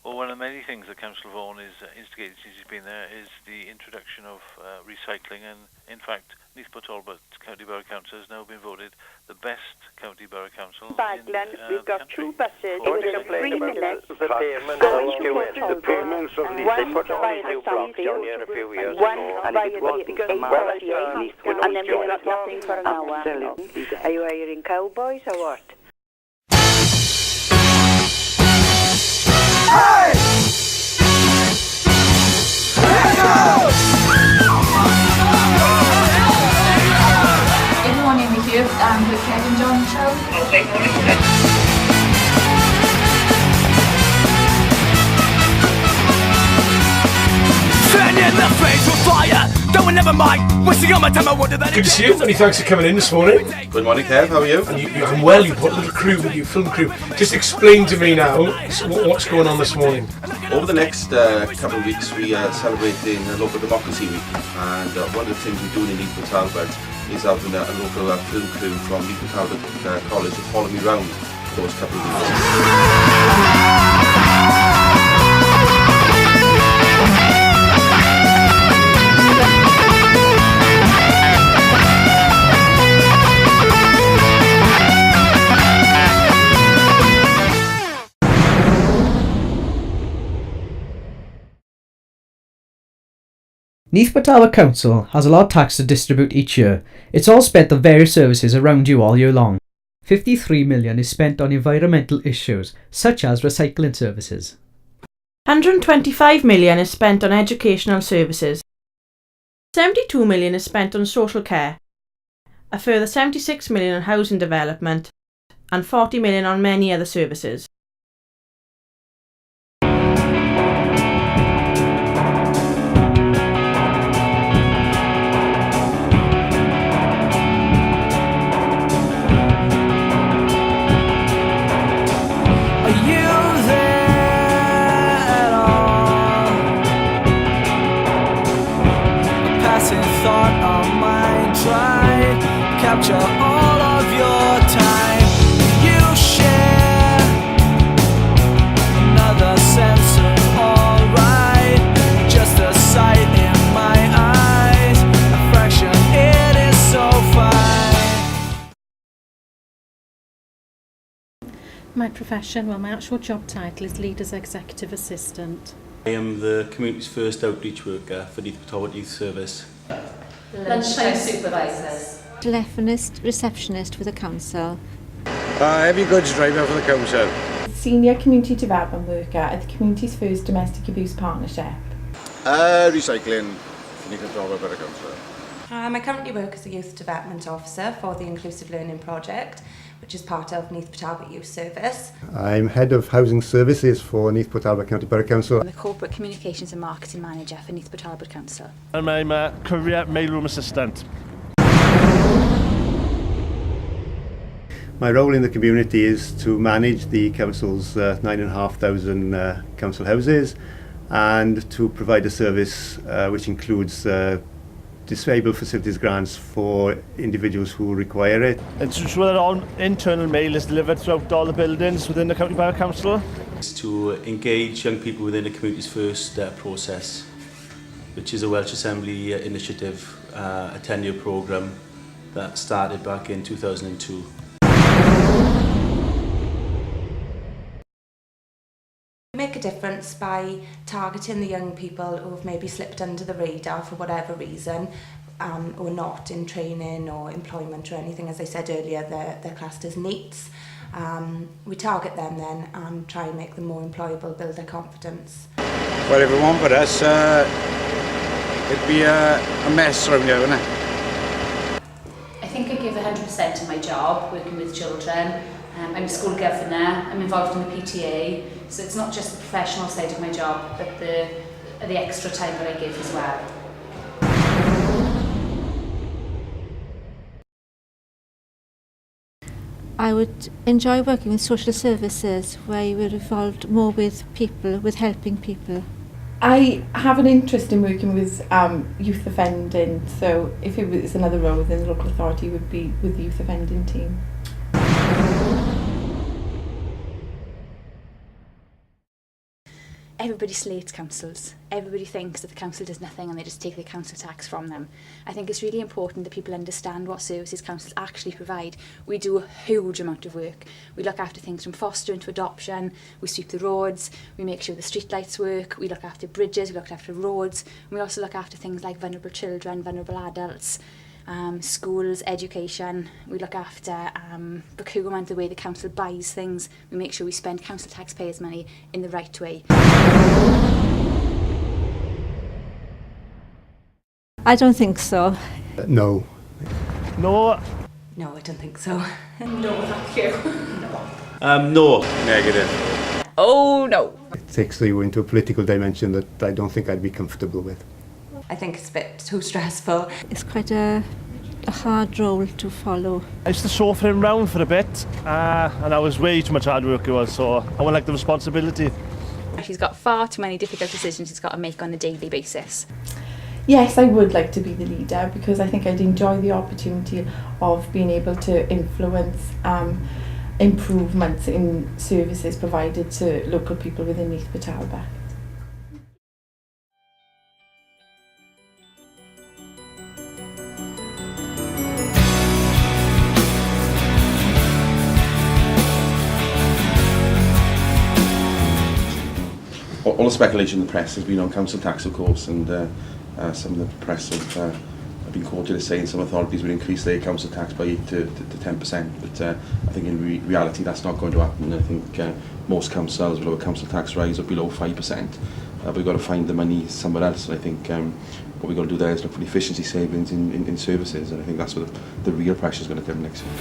Well, one of the many things that Councillor Vaughan is instigated since he's been there is the introduction of recycling, and in fact Neath Port Talbot County Borough Council has now been voted the best county borough council. Baglan, we've got two buses. Don't complain about the payment along the payments of Neath Port Talbot new blocks down here a few years ago. And it won't because and then we've got nothing for an hour. Absolutely. Are you hiring cowboys or what? Hey! Let's go! Good morning with you, with Kevin John Show. Okay, morning. In the face with fire, don't never mind. Wasting all my time, I wonder that. Good to see you. Many thanks for coming in this morning. Good morning, Kev. How are you? And I'm well. You put a little crew with you, film crew. Just explain to me now what's going on this morning. Over the next couple of weeks, we are celebrating Local Democracy Week, and one of the things we're doing in Neath Port Talbot is having a local film crew from Neath Port Talbot College to follow me around for those couple of weeks. Neath Port Talbot Council has a lot of tax to distribute each year. It's all spent on various services around you all year long. 53 million is spent on environmental issues, such as recycling services. 125 million is spent on educational services. 72 million is spent on social care. A further 76 million on housing development, and 40 million on many other services. Capture all of your time. You share another sense of alright. Just a sight in my eyes, a fraction, it is so fine. My profession, well, my actual job title is Leaders Executive Assistant. I am the community's first outreach worker for Neath Port Talbot Youth Service. Lunchtime supervisors. Telephonist, receptionist for the council. Heavy goods driver for the council. Senior community development worker at the community's first domestic abuse partnership. Recycling for Neath Port Talbot Borough Council. I currently work as a youth development officer for the Inclusive Learning Project, which is part of Neath Port Talbot Youth Service. I'm head of housing services for Neath Port Talbot County Borough Council. I'm the corporate communications and marketing manager for Neath Port Talbot Council. I'm a career mailroom assistant. My role in the community is to manage the council's 9,500 council houses and to provide a service which includes disabled facilities grants for individuals who require it. And to ensure that all internal mail is delivered throughout all the buildings within the County Borough Council. It's to engage young people within the community's first process, which is a Welsh Assembly initiative, a 10-year programme that started back in 2002. Make a difference by targeting the young people who have maybe slipped under the radar for whatever reason, or not in training or employment or anything. As I said earlier, they're classed as NEETs. We target them then and try and make them more employable, build their confidence. Well, if it weren't for us, it'd be a mess around here, wouldn't it? I think I give 100% in my job, working with children. I'm a school governor, I'm involved in the PTA, so it's not just the professional side of my job, but the extra time that I give as well. I would enjoy working with social services where you were involved more with people, with helping people. I have an interest in working with youth offending, so if it was another role within the local authority, it would be with the youth offending team. everybody slates councils. Everybody thinks that the council does nothing and they just take the council tax from them. I think it's really important that people understand what services councils actually provide. We do a huge amount of work. We look after things from fostering to adoption, we sweep the roads, we make sure the street lights work, we look after bridges, we look after roads, and we also look after things like vulnerable children, vulnerable adults, schools, education. We look after procurement, the way the council buys things. We make sure we spend council taxpayers' money in the right way. I don't think so. No. No. No, I don't think so. No, thank you. No. Negative. Oh, no. It takes you into a political dimension that I don't think I'd be comfortable with. I think it's a bit too stressful. It's quite a hard role to follow. I used to chauffeur him round for a bit, and that was way too much hard work it was, so I wouldn't like the responsibility. She's got far too many difficult decisions she's got to make on a daily basis. Yes, I would like to be the leader because I think I'd enjoy the opportunity of being able to influence improvements in services provided to local people within Neath Port Talbot. All the speculation in the press has been on council tax, of course, and some of the press have been quoted as saying some authorities will increase their council tax by 8 to 10%, but I think in reality that's not going to happen. I think most councils will have a council tax rise of below 5%, but we've got to find the money somewhere else, and I think what we've got to do there is look for the efficiency savings in services, and I think that's where the real pressure is going to come next year.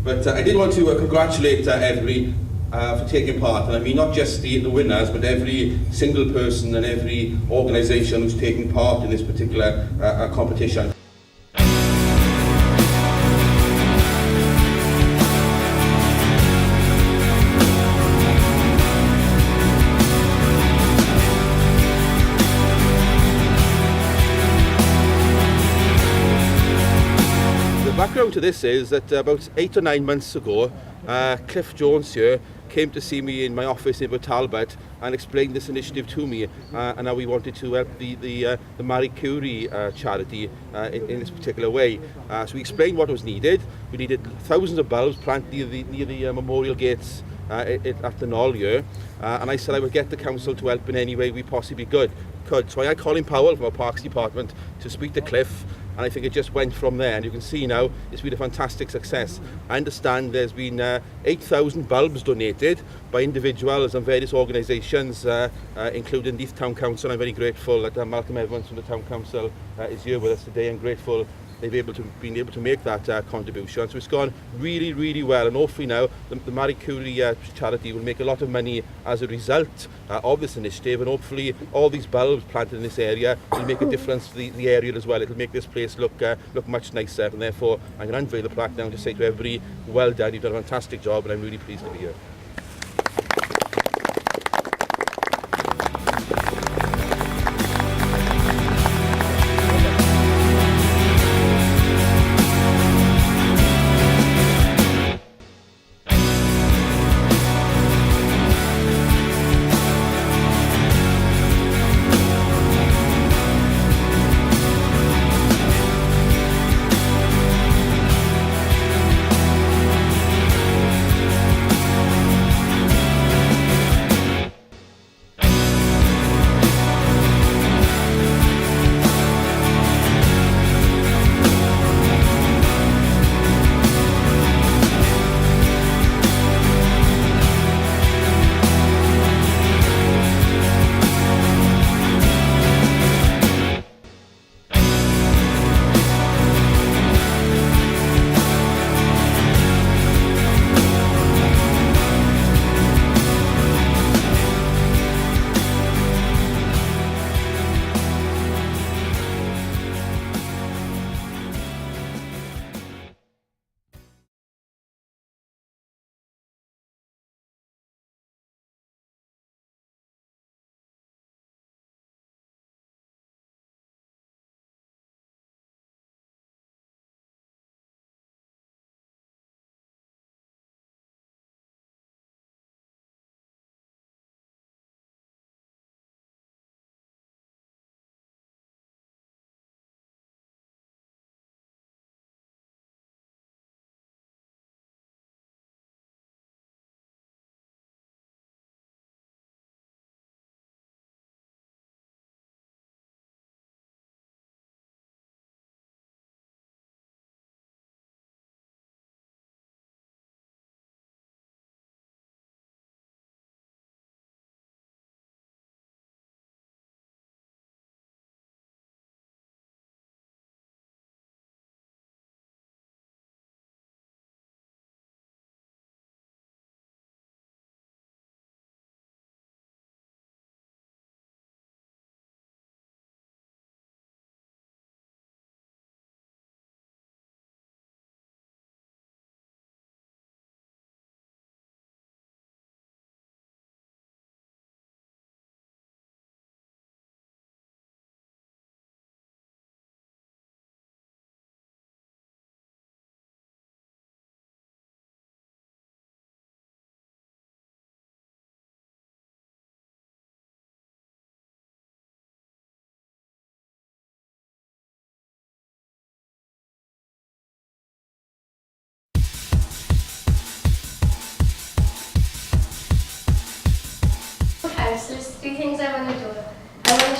But I did want to congratulate everybody for taking part, and I mean not just the winners, but every single person and every organisation who's taking part in this particular competition. The background to this is that about 8 or 9 months ago, Cliff Jones here came to see me in my office in Port Talbot and explained this initiative to me, and how we wanted to help the Marie Curie charity in this particular way. So we explained what was needed. We needed thousands of bulbs planted near the memorial gates at the Knoll here, and I said I would get the council to help in any way we possibly could. So I had Colin Powell from our Parks Department to speak to Cliff, and I think it just went from there, and you can see now it's been a fantastic success. I understand there's been 8,000 bulbs donated by individuals and various organisations, including Neath Town Council. I'm very grateful that Malcolm Evans from the Town Council is here with us today, and grateful they've been able to make that contribution. So it's gone really, really well, and hopefully now the Marie Curie charity will make a lot of money as a result of this initiative, and hopefully all these bulbs planted in this area will make a difference to the area as well. It'll make this place look much nicer, and therefore I'm going to unveil the plaque now and just say to everybody, well done, you've done a fantastic job, and I'm really pleased to be here.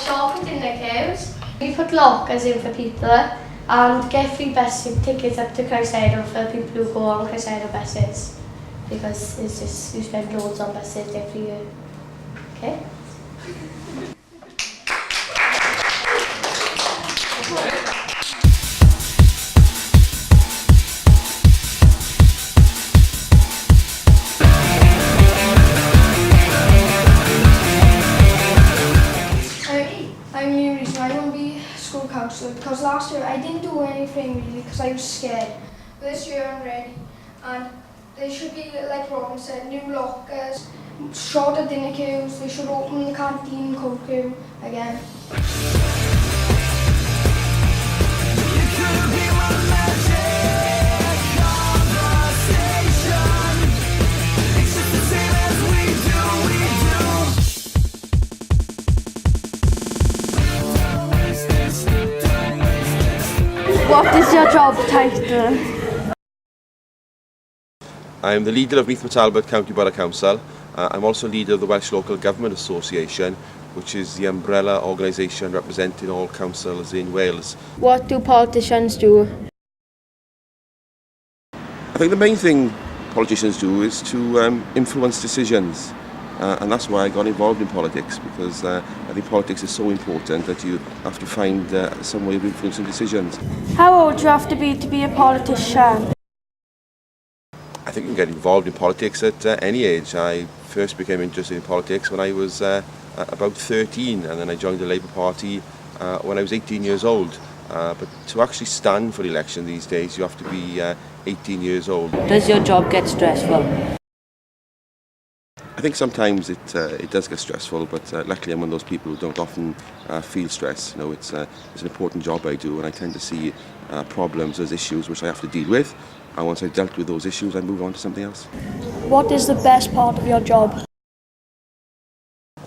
shop with dinner queues. We put lockers in for people and get free bus tickets up to Crusader for people who go on Crusader buses, because it's just, you spend loads on buses every year. Okay? I'm the reason I want to be school counsellor, because last year I didn't do anything really because I was scared. But this year I'm ready, and there should be, like Robin said, new lockers, shorter dinner queues. They should open the canteen cold queue again. What is your job title? I'm the leader of Neath Port Talbot Council. I'm also leader of the Welsh Local Government Association, which is the umbrella organisation representing all councils in Wales. What do politicians do? I think the main thing politicians do is to influence decisions. And that's why I got involved in politics, because I think politics is so important that you have to find some way of influencing decisions. How old do you have to be a politician? I think you can get involved in politics at any age. I first became interested in politics when I was about 13, and then I joined the Labour Party when I was 18 years old. But to actually stand for election these days, you have to be 18 years old. Does your job get stressful? I think sometimes it does get stressful, but luckily I'm one of those people who don't often feel stress. You know, it's an important job I do, and I tend to see problems as issues which I have to deal with. And once I've dealt with those issues, I move on to something else. What is the best part of your job?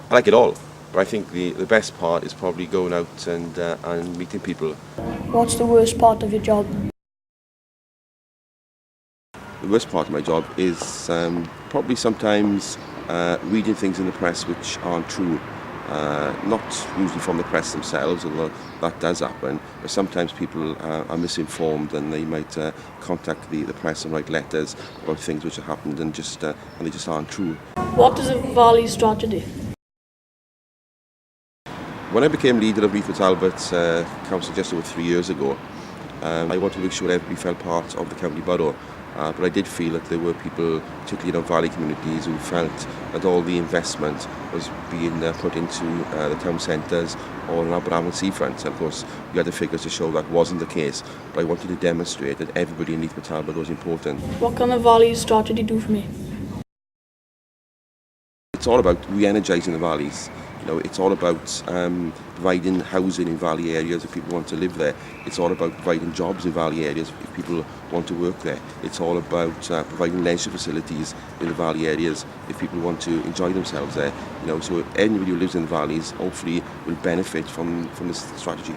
I like it all, but I think the best part is probably going out and meeting people. What's the worst part of your job? The worst part of my job is probably sometimes reading things in the press which aren't true. Not usually from the press themselves, although that does happen, but sometimes people are misinformed, and they might contact the press and write letters about things which have happened and they just aren't true. What is a value strategy? When I became leader of Neath Port Talbot Council just over 3 years ago, I wanted to make sure everybody felt part of the county borough. But I did feel that there were people, particularly in our valley communities, who felt that all the investment was being put into the town centres or in our Aberafan seafront. And of course, we had the figures to show that wasn't the case, but I wanted to demonstrate that everybody in Neath Port Talbot was important. What can a value strategy do for me? It's all about re-energising the valleys. You know, it's all about providing housing in valley areas if people want to live there. It's all about providing jobs in valley areas if people want to work there. It's all about providing leisure facilities in the valley areas if people want to enjoy themselves there. You know, so anybody who lives in the valleys hopefully will benefit from this strategy.